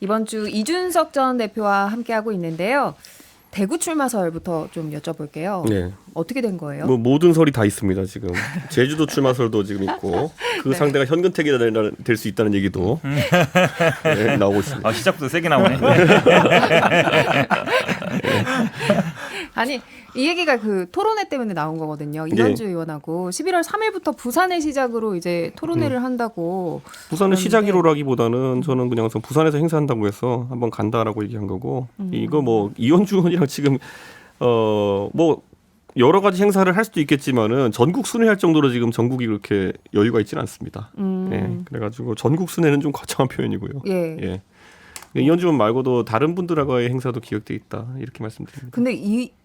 이번 주 이준석 전 대표와 함께하고 있는데요. 대구 출마설부터 좀 여쭤볼게요. 네. 어떻게 된 거예요? 뭐 모든 설이 다 있습니다. 지금 제주도 출마설도 지금 있고 그 네. 상대가 현근택이 될 수 있다는 얘기도 네, 나오고 있습니다. 시작부터 세게 나오네. 아니 이 얘기가 그 토론회 때문에 나온 거거든요. 이현주 의원하고 11월 3일부터 부산을 시작으로 이제 토론회를 한다고. 부산은 그러는데. 시작이로라기보다는 저는 그냥 부산에서 행사한다고 해서 한번 간다라고 얘기한 거고 이거 뭐 이현주 의원이랑 지금 뭐 여러 가지 행사를 할 수도 있겠지만은 전국 순회할 정도로 지금 전국이 그렇게 여유가 있지는 않습니다. 예, 그래가지고 전국 순회는 좀 거창한 표현이고요. 예. 이현주 의원 말고도 다른 분들하고의 행사도 기획돼 있다 이렇게 말씀드립니다. 근데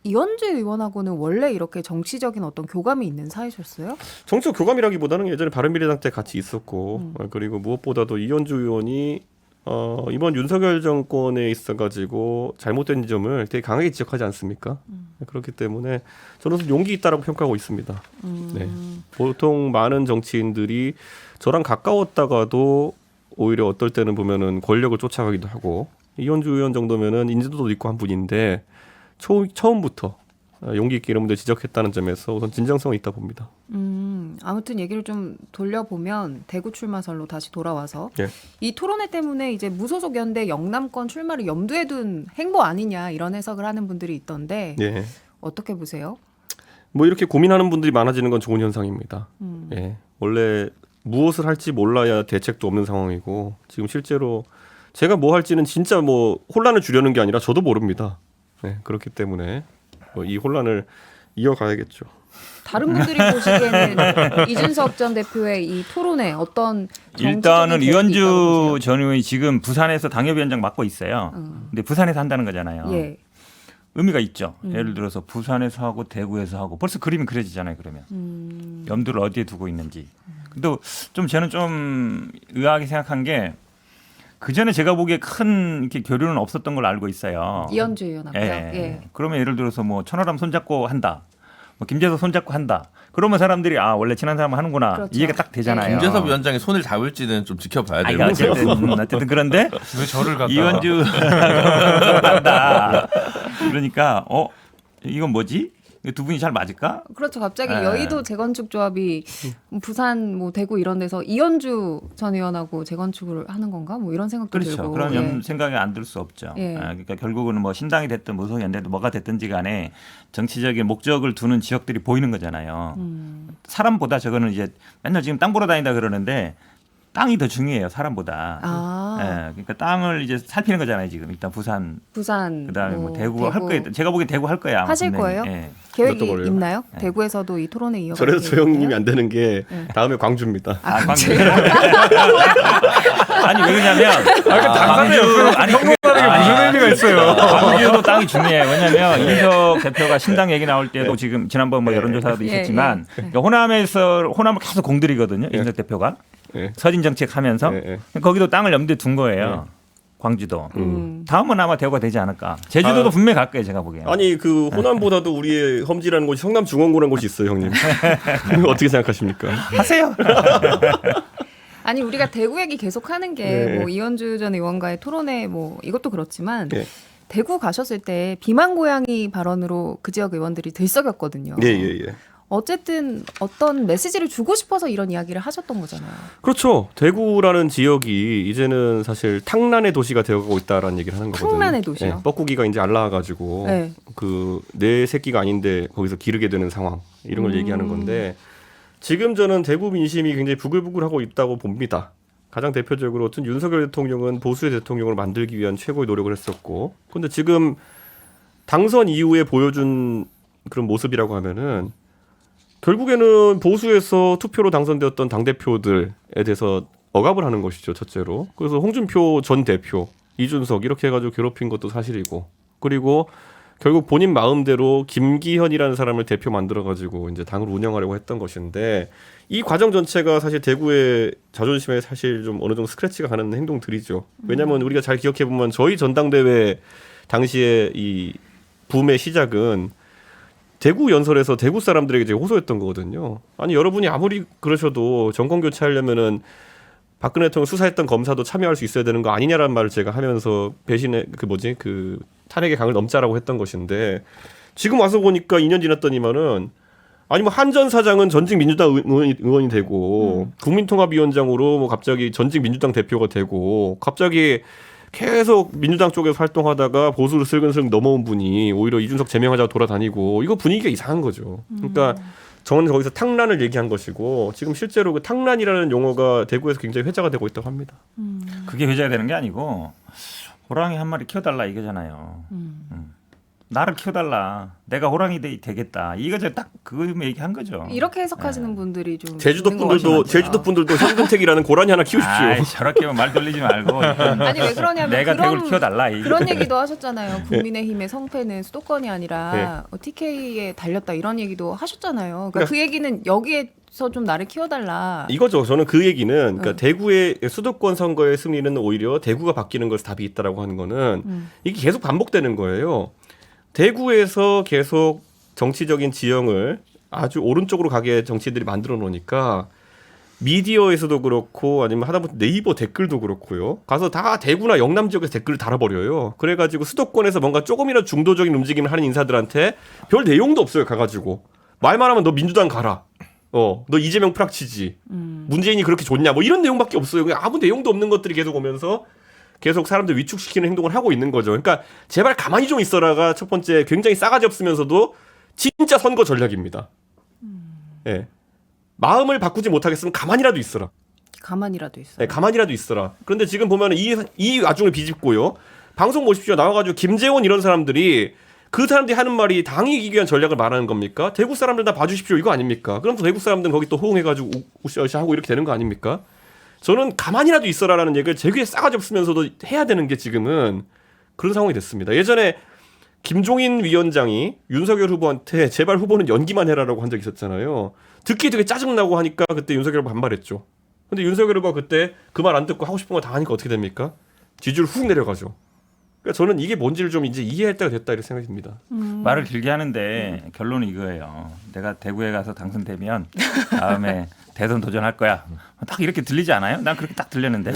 이현주 의원하고는 원래 이렇게 정치적인 어떤 교감이 있는 사이셨어요? 정치적 교감이라기보다는 예전에 바른미래당 때 같이 있었고 그리고 무엇보다도 이현주 의원이 이번 윤석열 정권에 있어가지고 잘못된 점을 되게 강하게 지적하지 않습니까? 그렇기 때문에 저는 용기 있다라고 평가하고 있습니다. 네. 보통 많은 정치인들이 저랑 가까웠다가도 오히려 어떨 때는 보면은 권력을 쫓아가기도 하고 이현주 의원 정도면은 인지도도 있고 한 분인데 처음부터 용기 있게 이런 분들 지적했다는 점에서 우선 진정성이 있다 봅니다. 아무튼 얘기를 좀 돌려보면 대구 출마설로 다시 돌아와서 예. 이 토론회 때문에 이제 무소속 연대 영남권 출마를 염두에 둔 행보 아니냐 이런 해석을 하는 분들이 있던데 예. 어떻게 보세요? 뭐 이렇게 고민하는 분들이 많아지는 건 좋은 현상입니다. 예. 원래 무엇을 할지 몰라야 대책도 없는 상황이고 지금 실제로 제가 뭐 할지는 진짜 뭐 혼란을 주려는 게 아니라 저도 모릅니다. 네, 그렇기 때문에 이 혼란을 이어가야겠죠. 다른 분들이 보시기에는 이준석 전 대표의 이 토론회 어떤 일단은 정치적인 계획이 이현주 있다고 전 의원이 지금 부산에서 당협위원장 맡고 있어요. 근데 부산에서 한다는 거잖아요. 보세요? 예. 의미가 있죠. 예를 들어서 부산에서 하고 대구에서 하고 벌써 그림이 그려지잖아요. 그러면 염두를 어디에 두고 있는지. 근데 좀 저는 좀 의아하게 생각한 게 그 전에 제가 보기에 큰 이렇게 교류는 없었던 걸로 알고 있어요. 이현주 의원 앞에요. 예. 그러면 예를 들어서 뭐 천하람 손잡고 한다. 뭐 김재섭 손잡고 한다. 그러면 사람들이 원래 친한 사람은 하는구나. 그렇죠. 이해가 딱 되잖아요. 김재섭 위원장이 손을 잡을지는 좀 지켜봐야 돼요. 어쨌든 그런데 왜 저를 갖다 이현주 한다. 그러니까 이건 뭐지? 두 분이 잘 맞을까? 그렇죠. 갑자기 예. 여의도 재건축 조합이 부산 뭐 대구 이런 데서 이현주 전 의원하고 재건축을 하는 건가? 뭐 이런 생각도 그렇죠. 들고. 그런 예. 생각이 안 들 수 없죠. 예. 그러니까 결국은 뭐 신당이 됐든 무소속연대도 뭐가 됐든지 간에 정치적인 목적을 두는 지역들이 보이는 거잖아요. 사람보다 저거는 이제 맨날 지금 땅 보러 다닌다 그러는데 땅이 더 중요해요. 사람보다. 그러니까 땅을 이제 살피는 거잖아요. 지금 일단 부산 그다음에 뭐 대구 할 거예요. 제가 보기엔 대구 할 거야. 하실 분명히. 거예요? 예. 계획이 어떤 있나요? 네. 대구에서도 이 토론회 이어갈 저래서 계획이 조영님이 있나요? 안 되는 게 다음에 광주입니다. 광주. 아니 왜 그러냐면 당사자 옆에서 평론하는 게 무슨 의미가 있어요? 광주도 땅이 중요해요. 왜냐하면 이준석 대표가 신당 얘기 나올 때도 지금 지난번 뭐 여론조사도 있었지만 그러니까 호남을 계속 공들이거든요. 이준석 대표가 서진 정책하면서 거기도 땅을 염두에 둔 거예요. 광주도. 다음은 아마 대구가 되지 않을까. 제주도도 분명히 갈 거예요. 제가 보기에는. 아니 그 호남보다도 우리의 험지라는 곳이 성남중원고라는 곳이 있어요, 형님. 어떻게 생각하십니까? 하세요. 아니 우리가 대구 얘기 계속 하는 게 뭐 이현주 전 의원과의 토론회 뭐 이것도 그렇지만 대구 가셨을 때 비만 고양이 발언으로 그 지역 의원들이 들썩였거든요. 예. 어쨌든 어떤 메시지를 주고 싶어서 이런 이야기를 하셨던 거잖아요. 그렇죠. 대구라는 지역이 이제는 사실 탕란의 도시가 되어가고 있다라는 얘기를 하는 거거든요. 탕란의 도시요? 뻐꾸기가 이제 알라와가지고 그 내 새끼가 아닌데 거기서 기르게 되는 상황 이런 걸 얘기하는 건데 지금 저는 대구 민심이 굉장히 부글부글하고 있다고 봅니다. 가장 대표적으로 어떤 윤석열 대통령은 보수의 대통령을 만들기 위한 최고의 노력을 했었고, 근데 지금 당선 이후에 보여준 그런 모습이라고 하면은 결국에는 보수에서 투표로 당선되었던 당대표들에 대해서 억압을 하는 것이죠, 첫째로. 그래서 홍준표 전 대표, 이준석 이렇게 해가지고 괴롭힌 것도 사실이고, 그리고 결국 본인 마음대로 김기현이라는 사람을 대표 만들어가지고 이제 당을 운영하려고 했던 것인데 이 과정 전체가 사실 대구의 자존심에 사실 좀 어느 정도 스크래치가 가는 행동들이죠. 왜냐하면 우리가 잘 기억해 보면 저희 전당대회 당시에 이 붐의 시작은 대구 연설에서 대구 사람들에게 이제 호소했던 거거든요. 아니 여러분이 아무리 그러셔도 정권 교체하려면은 박근혜 대통령 수사했던 검사도 참여할 수 있어야 되는 거 아니냐라는 말을 제가 하면서 배신의 탄핵의 강을 넘자라고 했던 것인데 지금 와서 보니까 2년 지났더니만은 아니 뭐 한 전 사장은 전직 민주당 의원이 되고 국민통합위원장으로 뭐 갑자기 전직 민주당 대표가 되고 갑자기 계속 민주당 쪽에서 활동하다가 보수로 슬근슬근 넘어온 분이 오히려 이준석 제명하자고 돌아다니고 이거 분위기가 이상한 거죠. 그러니까 저는 거기서 탕란을 얘기한 것이고 지금 실제로 그 탕란이라는 용어가 대구에서 굉장히 회자가 되고 있다고 합니다. 그게 회자가 되는 게 아니고 호랑이 한 마리 키워달라 이거잖아요. 나를 키워달라. 내가 호랑이 되겠다. 이거 딱 그거 얘기한 거죠. 이렇게 해석하시는 분들이 좀 제주도 있는 것 분들도 현근택이라는 고라니 하나 키우십시오. 아이, 저렇게만 말 돌리지 말고. 아니 왜 그러냐면 내가 대구를 키워달라. 그런 얘기도 하셨잖아요. 국민의힘의 성패는 수도권이 아니라 TK에 달렸다 이런 얘기도 하셨잖아요. 그러니까 그 얘기는 여기에서 좀 나를 키워달라. 이거죠. 저는 그 얘기는 그러니까 대구의 수도권 선거의 승리는 오히려 대구가 바뀌는 것에 답이 있다라고 하는 거는 이게 계속 반복되는 거예요. 대구에서 계속 정치적인 지형을 아주 오른쪽으로 가게 정치들이 만들어 놓으니까 미디어에서도 그렇고 아니면 하다못해 네이버 댓글도 그렇고요. 가서 다 대구나 영남 지역에서 댓글을 달아버려요. 그래가지고 수도권에서 뭔가 조금이라도 중도적인 움직임을 하는 인사들한테 별 내용도 없어요. 가가지고 말만 하면 너 민주당 가라. 너 이재명 프락치지. 문재인이 그렇게 좋냐. 뭐 이런 내용밖에 없어요. 그냥 아무 내용도 없는 것들이 계속 오면서 계속 사람들 위축시키는 행동을 하고 있는 거죠. 그러니까 제발 가만히 좀 있어라가 첫 번째 굉장히 싸가지 없으면서도 진짜 선거 전략입니다. 예. 마음을 바꾸지 못하겠으면 가만히라도 있어라. 가만히라도 있어라. 네, 가만히라도 있어라. 그런데 지금 보면 이 와중을 비집고요. 방송 보십시오. 나와가지고 김재원 이런 사람들이 그 사람들이 하는 말이 당이 이기기 위한 전략을 말하는 겁니까? 대구 사람들 다 봐주십시오. 이거 아닙니까? 그럼 또 대구 사람들은 거기 또 호응해가지고 우시우시 하고 이렇게 되는 거 아닙니까? 저는 가만히라도 있어라라는 얘기를 제 귀에 싸가지 없으면서도 해야 되는 게 지금은 그런 상황이 됐습니다. 예전에 김종인 위원장이 윤석열 후보한테 제발 후보는 연기만 해라라고 한 적이 있었잖아요. 듣기 되게 짜증나고 하니까 그때 윤석열 후보 반발했죠. 근데 윤석열 후보가 그때 그 말 안 듣고 하고 싶은 거 다 하니까 어떻게 됩니까? 지지율 훅 내려가죠. 그러니까 저는 이게 뭔지를 좀 이제 이해할 때가 됐다 이렇게 생각이 듭니다. 말을 길게 하는데 결론은 이거예요. 내가 대구에 가서 당선되면 다음에 대선 도전할 거야. 딱 이렇게 들리지 않아요? 난 그렇게 딱 들렸는데.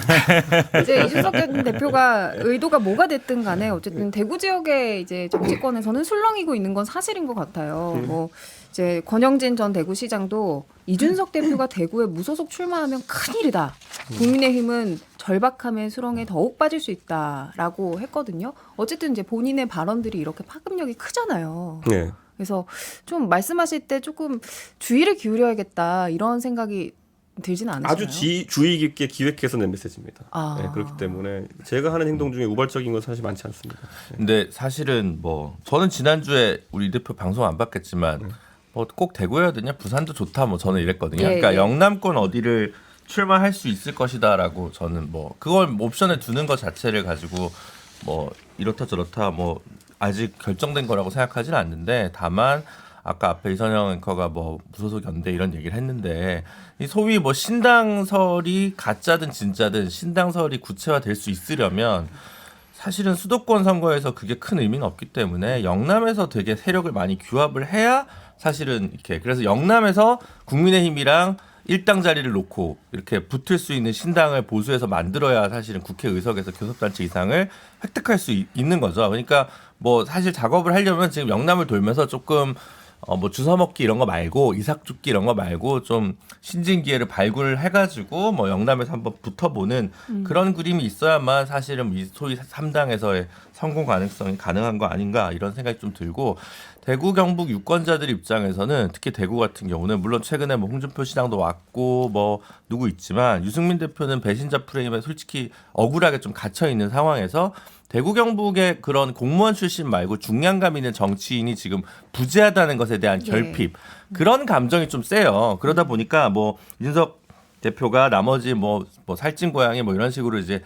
이제 이준석 대표가 의도가 뭐가 됐든 간에 어쨌든 대구 지역의 이제 정치권에서는 술렁이고 있는 건 사실인 것 같아요. 뭐 이제 권영진 전 대구시장도 이준석 대표가 대구에 무소속 출마하면 큰일이다. 국민의힘은 절박함의 수렁에 더욱 빠질 수 있다라고 했거든요. 어쨌든 이제 본인의 발언들이 이렇게 파급력이 크잖아요. 네. 그래서 좀 말씀하실 때 조금 주의를 기울여야겠다 이런 생각이 들지는 않으시나요? 아주 주의 깊게 기획해서 낸 메시지입니다. 네, 그렇기 때문에 제가 하는 행동 중에 우발적인 건 사실 많지 않습니다. 네. 근데 사실은 뭐 저는 지난주에 우리 대표 방송 안 봤겠지만 뭐 꼭 대구여야 되냐 부산도 좋다 뭐 저는 이랬거든요. 그러니까 영남권 어디를 출마할 수 있을 것이다라고 저는 뭐 그걸 옵션에 두는 것 자체를 가지고 뭐 이렇다 저렇다 뭐 아직 결정된 거라고 생각하지는 않는데 다만 아까 앞에 이선영 앵커가 뭐 무소속 연대 이런 얘기를 했는데 이 소위 뭐 신당설이 가짜든 진짜든 신당설이 구체화될 수 있으려면 사실은 수도권 선거에서 그게 큰 의미는 없기 때문에 영남에서 되게 세력을 많이 규합을 해야 사실은 이렇게 그래서 영남에서 국민의힘이랑 일당 자리를 놓고 이렇게 붙을 수 있는 신당을 보수해서 만들어야 사실은 국회의석에서 교섭단체 이상을 획득할 수 있는 거죠. 그러니까 뭐 사실 작업을 하려면 지금 영남을 돌면서 조금 뭐 주워먹기 이런 거 말고 이삭 죽기 이런 거 말고 좀 신진기회를 발굴해가지고 뭐 영남에서 한번 붙어보는 그런 그림이 있어야만 사실은 이 소위 3당에서의 성공 가능성이 가능한 거 아닌가 이런 생각이 좀 들고 대구 경북 유권자들 입장에서는 특히 대구 같은 경우는 물론 최근에 뭐 홍준표 시장도 왔고 뭐 누구 있지만 유승민 대표는 배신자 프레임에 솔직히 억울하게 좀 갇혀 있는 상황에서 대구 경북의 그런 공무원 출신 말고 중량감 있는 정치인이 지금 부재하다는 것에 대한 결핍 그런 감정이 좀 세요. 그러다 보니까 뭐 윤석 대표가 나머지 뭐 살찐 고양이 뭐 이런 식으로 이제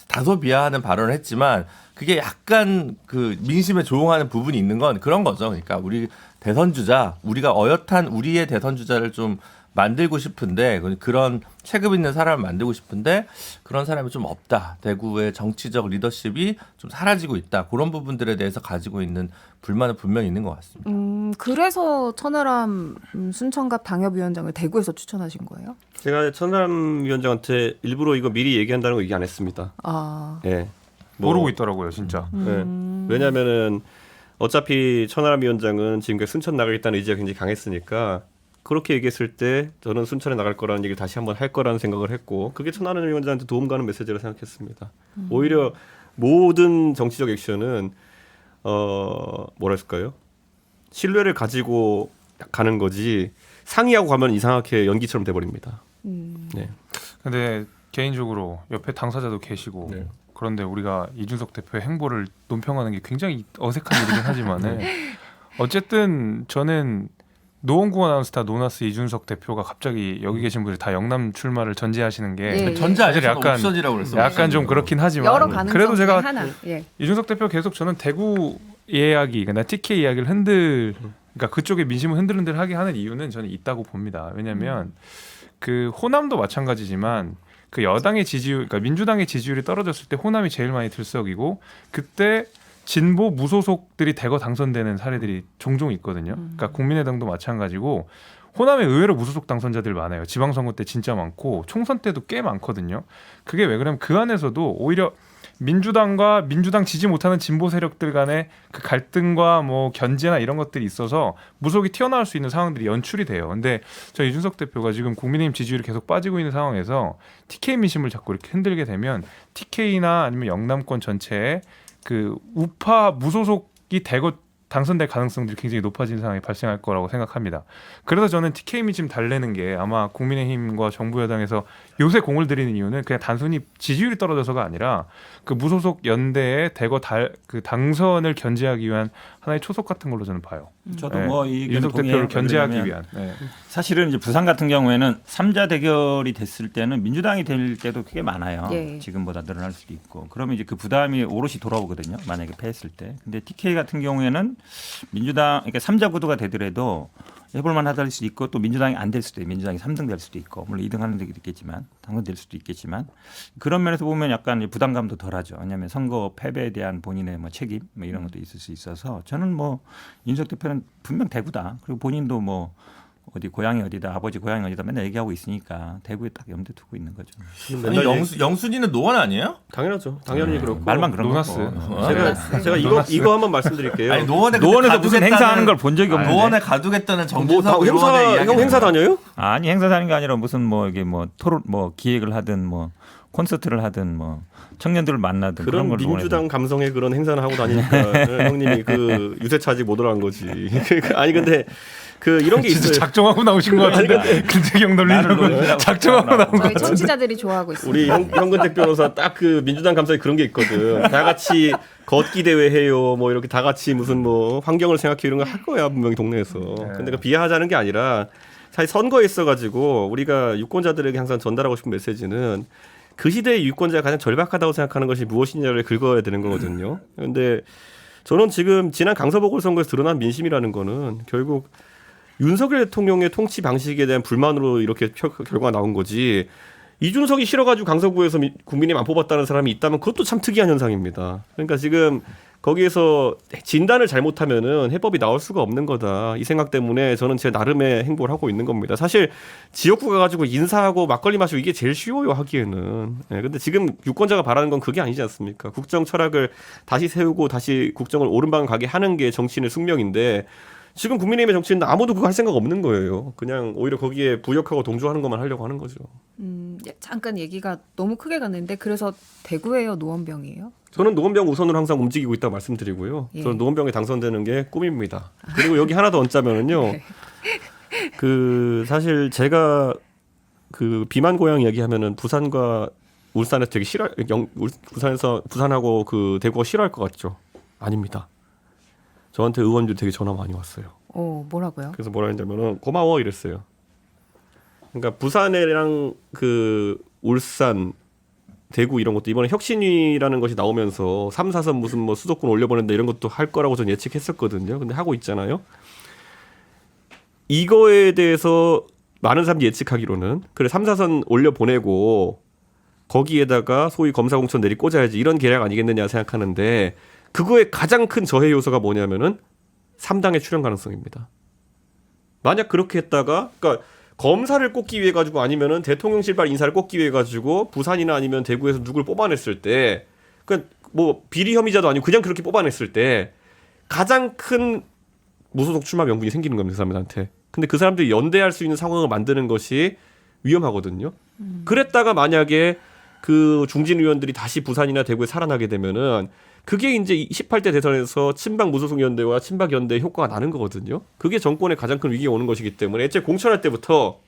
다소 비하하는 발언을 했지만 그게 약간 그 민심에 조응하는 부분이 있는 건 그런 거죠. 그러니까 우리 대선 주자 우리가 어엿한 우리의 대선 주자를 좀 만들고 싶은데 그런 체급 있는 사람을 만들고 싶은데 그런 사람이 좀 없다. 대구의 정치적 리더십이 좀 사라지고 있다. 그런 부분들에 대해서 가지고 있는 불만은 분명히 있는 것 같습니다. 그래서 천하람 순천갑 당협위원장을 대구에서 추천하신 거예요? 제가 천하람 위원장한테 일부러 이거 미리 얘기한다는 거 얘기 안 했습니다. 아, 예. 모르고 있더라고요, 진짜. 예. 왜냐하면은 어차피 천하람 위원장은 지금까지 순천 나가겠다는 의지가 굉장히 강했으니까 그렇게 얘기했을 때 저는 순천에 나갈 거라는 얘기를 다시 한번 할 거라는 생각을 했고 그게 천하람 위원장한테 도움 가는 메시지라 생각했습니다. 오히려 모든 정치적 액션은 뭐랄까요? 신뢰를 가지고 가는 거지 상의하고 가면 이상하게 연기처럼 돼버립니다. 네. 근데 개인적으로 옆에 당사자도 계시고 네. 그런데 우리가 이준석 대표의 행보를 논평하는 게 굉장히 어색한 일이긴 하지만은 어쨌든 저는 노원구 아나운스타 노나스 이준석 대표가 갑자기 여기 계신 분들이 다 영남 출마를 전제하시는 게 예, 예. 전자아직 약간- 없어지라고 그랬어요. 약간 좀 그렇긴 하지만 여러 가능성 그래도 중에 제가 하나. 예. 이준석 대표 계속 저는 대구 이야기, 그러니까 TK 이야기를 그러니까 그쪽의 민심을 흔들흔들하게 하는 이유는 저는 있다고 봅니다. 왜냐하면 그 호남도 마찬가지지만 그 여당의 지지율, 그러니까 민주당의 지지율이 떨어졌을 때 호남이 제일 많이 들썩이고 그때 진보 무소속들이 대거 당선되는 사례들이 종종 있거든요. 그러니까 국민의당도 마찬가지고 호남에 의외로 무소속 당선자들 많아요. 지방선거 때 진짜 많고 총선 때도 꽤 많거든요. 그게 왜 그러면 그 안에서도 오히려 민주당과 민주당 지지 못하는 진보 세력들 간의 그 갈등과 뭐 견제나 이런 것들이 있어서 무속이 튀어나올 수 있는 상황들이 연출이 돼요. 근데 저 이준석 대표가 지금 국민의힘 지지율이 계속 빠지고 있는 상황에서 TK 민심을 자꾸 이렇게 흔들게 되면 TK나 아니면 영남권 전체에 그 우파 무소속이 대거 당선될 가능성들이 굉장히 높아지는 상황이 발생할 거라고 생각합니다. 그래서 저는 TK 민심 달래는 게 아마 국민의힘과 정부 여당에서 요새 공을 들이는 이유는 그냥 단순히 지지율이 떨어져서가 아니라 그 무소속 연대에 대거 그 당선을 견제하기 위한 하나의 초석 같은 걸로 저는 봐요. 저도 네. 뭐 이 이준석 대표를 견제하기 위한. 네. 사실은 이제 부산 같은 경우에는 3자 대결이 됐을 때는 민주당이 될 때도 꽤 많아요. 예. 지금보다 늘어날 수도 있고. 그러면 이제 그 부담이 오롯이 돌아오거든요. 만약에 패했을 때. 근데 TK 같은 경우에는 민주당, 그러니까 3자 구도가 되더라도 해볼만 하다할 수도 있고 또 민주당이 안 될 수도 있고 민주당이 3등 될 수도 있고 물론 2등 하는 데도 있겠지만 당선될 수도 있겠지만 그런 면에서 보면 약간 부담감도 덜하죠. 왜냐하면 선거 패배에 대한 본인의 뭐 책임 뭐 이런 것도 있을 수 있어서 저는 뭐 윤석 대표는 분명 대구다. 그리고 본인도 뭐 어디 고향이 어디다 아버지 고향이 어디다 맨날 얘기하고 있으니까 대구에 딱 염두 두고 있는 거죠. 아니, 영순이는 노원 아니에요? 당연하죠. 당연히 그렇고. 말만 그런 노나스. 거고. 제가 이거 한번 말씀드릴게요. 아니 노원에 노원에서 무슨 행사하는 걸 본 적이 없는데. 노원에 가두겠다는 뭐 정진석 의원의 이야기. 형 행사 다녀요? 아니 행사 다니는 게 아니라 무슨 뭐 이게 뭐 토론 뭐 기획을 하든 뭐 콘서트를 하든 뭐 청년들을 만나든 그런 걸 민주당 감성의 그런 행사를 하고 다니니까 형님이 그 유세차 아직 못 올라간 거지. 아니 근데 그 이런 게 진짜 있어요. 작정하고 나오신 것 같은데 근재경 놀리려고 작정하고 나온 것 저희 같은데. 청취자들이 좋아하고 있습니다. 우리 현근택 변호사 딱 그 민주당 감성에 그런 게 있거든. 다 같이 걷기 대회 해요. 뭐 이렇게 다 같이 무슨 뭐 환경을 생각해 이런 거 할 거야 분명히 동네에서. 근데 그 비하하자는 게 아니라 사실 선거에 있어가지고 우리가 유권자들에게 항상 전달하고 싶은 메시지는 그 시대의 유권자가 가장 절박하다고 생각하는 것이 무엇이냐를 긁어야 되는 거거든요. 그런데 저는 지금 지난 강서보궐선거에서 드러난 민심이라는 거는 결국 윤석열 대통령의 통치 방식에 대한 불만으로 이렇게 결과가 나온 거지. 이준석이 싫어가지고 강서구에서 국민의힘 안 뽑았다는 사람이 있다면 그것도 참 특이한 현상입니다. 그러니까 지금 거기에서 진단을 잘못하면은 해법이 나올 수가 없는 거다. 이 생각 때문에 저는 제 나름의 행보를 하고 있는 겁니다. 사실 지역구 가가지고 인사하고 막걸리 마시고 이게 제일 쉬워요 하기에는. 네, 근데 지금 유권자가 바라는 건 그게 아니지 않습니까? 국정 철학을 다시 세우고 다시 국정을 옳은 가게 하는 게 정치인의 숙명인데 지금 국민의힘의 정치인은 아무도 그거 할 생각 없는 거예요. 그냥 오히려 거기에 부역하고 동조하는 것만 하려고 하는 거죠. 잠깐 얘기가 너무 크게 갔는데 그래서 대구예요, 노원병이에요? 저는 노원병 우선으로 항상 움직이고 있다고 말씀드리고요. 예. 저는 노원병에 당선되는 게 꿈입니다. 그리고 여기 하나 더 얹자면은요. 네. 그 사실 제가 그 비만 고향 이야기하면은 부산과 울산에서 되게 부산에서 부산하고 그 대구가 싫어할 것 같죠. 아닙니다. 저한테 의원들 되게 전화 많이 왔어요. 뭐라고요? 그래서 뭐라 했냐면은 고마워 이랬어요. 그러니까 부산이랑 그 울산, 대구 이런 것도 이번에 혁신위라는 것이 나오면서 3, 4선 무슨 뭐 수도권 올려보낸다 이런 것도 할 거라고 전 예측했었거든요. 근데 하고 있잖아요. 이거에 대해서 많은 사람들이 예측하기로는 그래 3, 4선 올려 보내고 거기에다가 소위 검사공천 내리 꽂아야지 이런 계략 아니겠느냐 생각하는데 그거의 가장 큰 저해 요소가 뭐냐면은 3당의 출연 가능성입니다. 만약 그렇게 했다가 그러니까 검사를 꼽기 위해 가지고 아니면은 대통령실발 인사를 꼽기 위해 가지고 부산이나 아니면 대구에서 누굴 뽑아냈을 때 그러니까 뭐 비리 혐의자도 아니고 그냥 그렇게 뽑아냈을 때 가장 큰 무소속 출마 명분이 생기는 겁니다. 그 사람들한테. 근데 그 사람들이 연대할 수 있는 상황을 만드는 것이 위험하거든요. 그랬다가 만약에 그 중진 의원들이 다시 부산이나 대구에 살아나게 되면은 그게 이제 18대 대선에서 친박 무소속 연대와 친박 연대 효과가 나는 거거든요. 그게 정권의 가장 큰 위기가 오는 것이기 때문에 애초에 공천할 때부터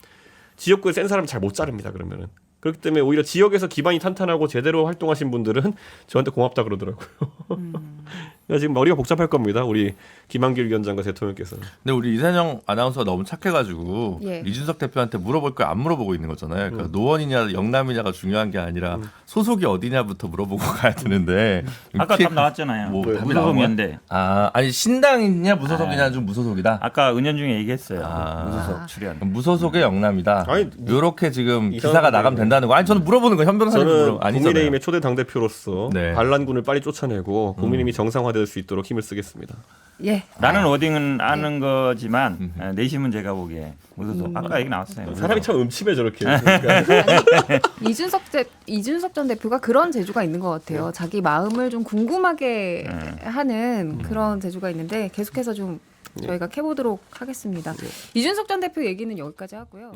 지역구에 센 사람 잘 못 자릅니다. 그러면은. 그렇기 때문에 오히려 지역에서 기반이 탄탄하고 제대로 활동하신 분들은 저한테 고맙다 그러더라고요. 그러니까 지금 머리가 복잡할 겁니다. 우리 김한길 위원장과 대통령께서는. 근데 우리 이선영 아나운서가 너무 착해가지고 예. 이준석 대표한테 물어볼 걸 안 물어보고 있는 거잖아요. 그러니까 노원이냐 영남이냐가 중요한 게 아니라 소속이 어디냐부터 물어보고 가야 되는데 아까 답 나왔잖아요. 뭐 답이 무소속 나온 거야? 연대. 아니 신당이냐 무소속이냐 좀 무소속이다. 아까 은연중에 얘기했어요. 아. 무소속 출연. 무소속의 영남이다. 아니, 요렇게 지금 이상하게 기사가 나가면 된다는 거. 아니 저는 물어보는 거 현 변호사님 저는 아니잖아요. 국민의힘의 초대 당대표로서 네. 반란군을 빨리 쫓아내고 국민의힘이 정상화될 수 있도록 힘을 쓰겠습니다. 예. 나는 워딩은 아는 거지만 내심은 제가 보기에 무소속. 아까 얘기 나왔어요. 사람이 참 음침해 저렇게. 이준석 전 대표가 그런 재주가 있는 것 같아요. 자기 마음을 좀 궁금하게 하는 그런 재주가 있는데 계속해서 좀 저희가 캐보도록 하겠습니다. 이준석 전 대표 얘기는 여기까지 하고요.